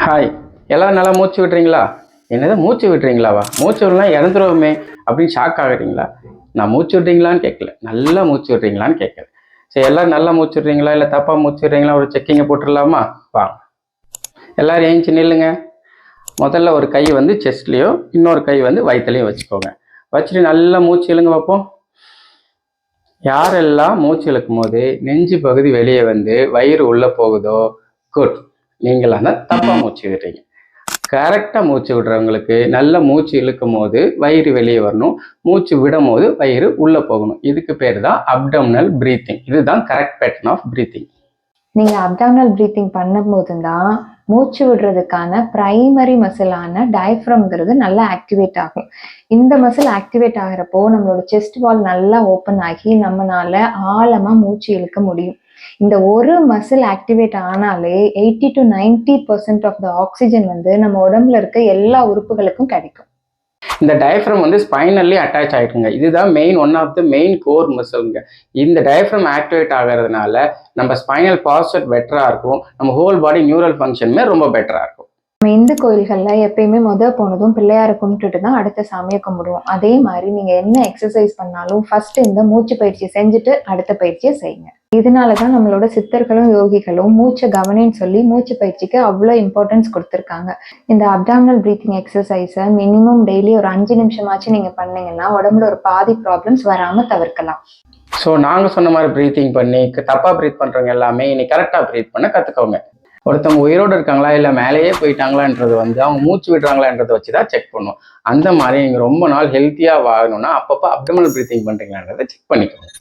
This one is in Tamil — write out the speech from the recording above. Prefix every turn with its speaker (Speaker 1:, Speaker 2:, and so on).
Speaker 1: ஹாய். எல்லாம் நல்லா மூச்சு விட்றீங்களா? என்னது மூச்சு விட்றீங்களாவா? மூச்சு விடலாம் இறந்துருவோமே அப்படின்னு ஷாக் ஆகுறீங்களா? நான் மூச்சு விட்றீங்களான்னு கேட்கல. நல்லா மூச்சு விட்றீங்களான்னு கேட்குறேன். சரி, எல்லோரும் நல்லா மூச்சு விட்றீங்களா இல்லை தப்பாக மூச்சு விட்றீங்களா? ஒரு செக்கிங்கை போட்டுடலாமா? வாங்க. எல்லோரும் ஏஞ்சி நில்லுங்க. முதல்ல ஒரு கை வந்து செஸ்ட்லேயும் இன்னொரு கை வந்து வயிற்றுலையும் வச்சுக்கோங்க. வச்சுட்டு நல்லா மூச்சு இழுங்க பார்ப்போம். யாரெல்லாம் மூச்சு இழுக்கும் போது நெஞ்சு பகுதி வெளியே வந்து வயிறு உள்ளே போகுதோ குட். நீங்களாம் தான் தப்பாக மூச்சு விடுறீங்க. கரெக்டாக மூச்சு விடுறவங்களுக்கு நல்ல மூச்சு இழுக்கும் போது வயிறு வெளியே வரணும், மூச்சு விடும் போது வயிறு உள்ளே போகணும். இதுக்கு பேர் தான் அப்டோமினல் பிரீத்திங். இதுதான் கரெக்ட் பேட்டர்ன் ஆஃப் பிரீத்திங்.
Speaker 2: நீங்கள் அப்டாமினல் ப்ரீத்திங் பண்ணும்போது தான் மூச்சு விடுறதுக்கான ப்ரைமரி மசிலான டயஃப்ரம்ங்கிறது நல்லா ஆக்டிவேட் ஆகும். இந்த மசில் ஆக்டிவேட் ஆகிறப்போ நம்மளோட செஸ்ட் வால் நல்லா ஓப்பன் ஆகி நம்மளால ஆழமாக மூச்சு இழுக்க முடியும். இந்த ஒரு மசில் ஆக்டிவேட் ஆனாலே 80 to 90% ஆஃப் த ஆக்சிஜன் வந்து நம்ம உடம்புல இருக்க எல்லா உறுப்புகளுக்கும் கிடைக்கும்.
Speaker 1: இந்த டயஃப்ரம் வந்து ஸ்பைனல்லி அட்டாச் ஆகிடுங்க. இதுதான் one of the main core மசில்ங்க. இந்த டயஃப்ரம் ஆக்டிவேட் ஆகிறதுனால நம்ம ஸ்பைனல் பாஸ்டர் பெட்டராக இருக்கும், நம்ம ஹோல் பாடி நியூரல் ஃபங்க்ஷனுமே ரொம்ப பெட்டராக இருக்கும்.
Speaker 2: நம்ம இந்து கோயில்களில் எப்பயுமே போனதும் பிள்ளையாரை கும்பிட்டுட்டு தான் அடுத்த சாமியை கும்பிடுவோம். அதே மாதிரி நீங்கள் என்ன எக்ஸசைஸ் பண்ணாலும் ஃபர்ஸ்ட் இந்த மூச்சு பயிற்சி செஞ்சுட்டு அடுத்த பயிற்சியை செய்யுங்க. இதனால தான் நம்மளோட சித்தர்களும் யோகிகளும் மூச்சை கவனின்னு சொல்லி மூச்சு பயிற்சிக்கு அவ்வளோ இம்பார்ட்டன்ஸ் கொடுத்துருக்காங்க. இந்த அப்டாமினல் பிரீத்திங் எக்ஸசைஸை மினிமம் டெய்லி ஒரு 5 நிமிஷமாச்சும் நீங்கள் பண்ணீங்கன்னா உடம்புல ஒரு பாதி ப்ராப்ளம்ஸ் வராமல் தவிர்க்கலாம்.
Speaker 1: ஸோ நாங்கள் சொன்ன மாதிரி ப்ரீத்திங் பண்ணி தப்பாக ப்ரீத் பண்ணுறவங்க எல்லாமே இன்னைக்கு கரெக்டாக ப்ரீத் பண்ண கற்றுக்கோங்க. ஒருத்தவங்க உயிரோடு இருக்காங்களா இல்லை மேலேயே போயிட்டாங்களான்றது வந்து அவங்க மூச்சு விடுறாங்களான்றதை வச்சு தான் செக் பண்ணுவோம். அந்த மாதிரி நீங்கள் ரொம்ப நாள் ஹெல்த்தியாக வாழணும்னா அப்பப்போ அப்டோமினல் பிரீத்திங் பண்ணுறீங்களான்றதை செக் பண்ணிக்கோங்க.